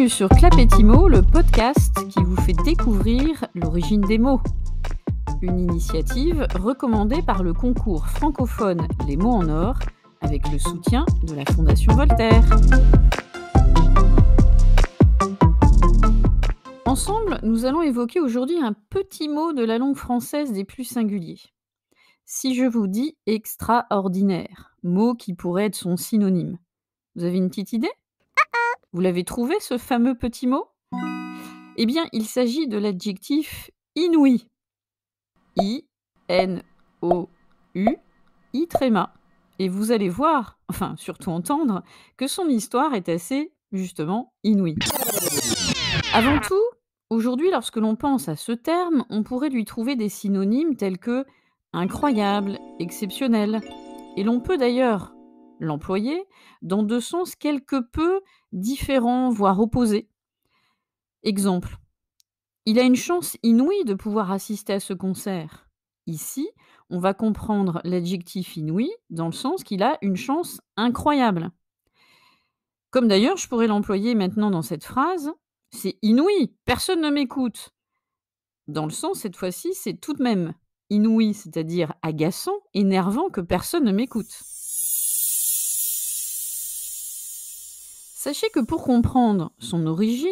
Bienvenue sur Clapetimo, le podcast qui vous fait découvrir l'origine des mots. Une initiative recommandée par le concours francophone Les mots en or avec le soutien de la Fondation Voltaire. Ensemble, nous allons évoquer aujourd'hui un petit mot de la langue française des plus singuliers. Si je vous dis extraordinaire, mot qui pourrait être son synonyme, vous avez une petite idée ? Vous l'avez trouvé, ce fameux petit mot ? Eh bien, il s'agit de l'adjectif inouï. I-N-O-U, I-tréma. Et vous allez voir, enfin surtout entendre, que son histoire est assez, justement, inouïe. Avant tout, aujourd'hui, lorsque l'on pense à ce terme, on pourrait lui trouver des synonymes tels que incroyable, exceptionnel. Et l'on peut d'ailleurs l'employer dans deux sens quelque peu différents, voire opposés. Exemple, il a une chance inouïe de pouvoir assister à ce concert. Ici, on va comprendre l'adjectif inouï dans le sens qu'il a une chance incroyable. Comme d'ailleurs, je pourrais l'employer maintenant dans cette phrase, c'est inouï, personne ne m'écoute. Dans le sens, cette fois-ci, c'est tout de même inouï, c'est-à-dire agaçant, énervant que personne ne m'écoute. Sachez que pour comprendre son origine,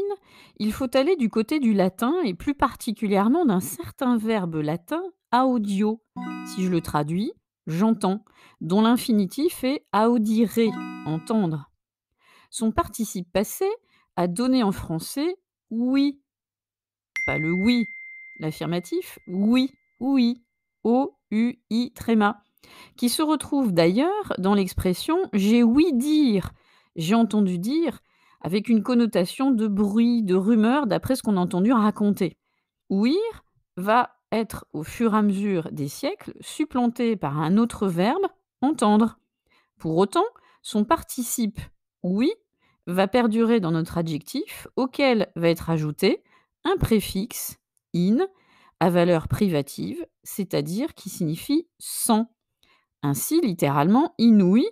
il faut aller du côté du latin et plus particulièrement d'un certain verbe latin audio. Si je le traduis, j'entends, dont l'infinitif est audire, entendre. Son participe passé a donné en français oui, pas le oui, l'affirmatif, oui, oui, O-U-I tréma, qui se retrouve d'ailleurs dans l'expression j'ai ouï dire, j'ai entendu dire, avec une connotation de bruit, de rumeur, d'après ce qu'on a entendu raconter. Ouïr va être, au fur et à mesure des siècles, supplanté par un autre verbe, entendre. Pour autant, son participe oui va perdurer dans notre adjectif, auquel va être ajouté un préfixe in à valeur privative, c'est-à-dire qui signifie sans. Ainsi, littéralement, inouï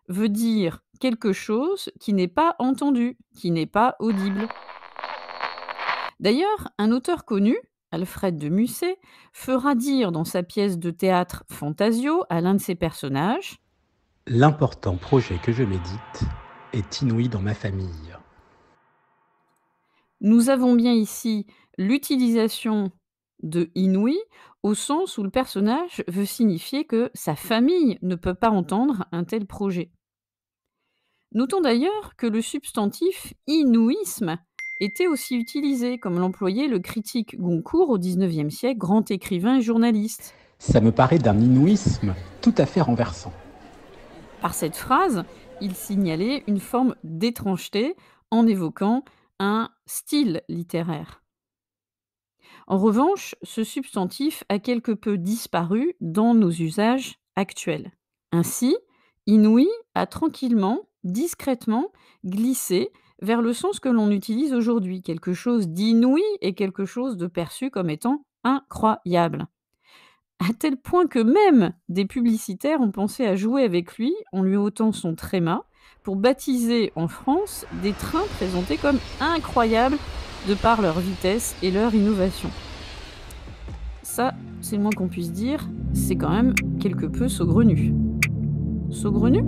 veut dire quelque chose qui n'est pas entendu, qui n'est pas audible. D'ailleurs, un auteur connu, Alfred de Musset, fera dire dans sa pièce de théâtre Fantasio à l'un de ses personnages « L'important projet que je médite est inouï dans ma famille. » Nous avons bien ici l'utilisation de inouï au sens où le personnage veut signifier que sa famille ne peut pas entendre un tel projet. Notons d'ailleurs que le substantif inouïsme était aussi utilisé, comme l'employait le critique Goncourt au XIXe siècle, grand écrivain et journaliste. Ça me paraît d'un inouïsme tout à fait renversant. Par cette phrase, il signalait une forme d'étrangeté en évoquant un style littéraire. En revanche, ce substantif a quelque peu disparu dans nos usages actuels. Ainsi, inouï a tranquillement, discrètement glissé vers le sens que l'on utilise aujourd'hui. Quelque chose d'inouï est quelque chose de perçu comme étant incroyable. À tel point que même des publicitaires ont pensé à jouer avec lui en lui ôtant son tréma pour baptiser en France des trains présentés comme incroyables de par leur vitesse et leur innovation. Ça, c'est le moins qu'on puisse dire, c'est quand même quelque peu saugrenu. Saugrenu ?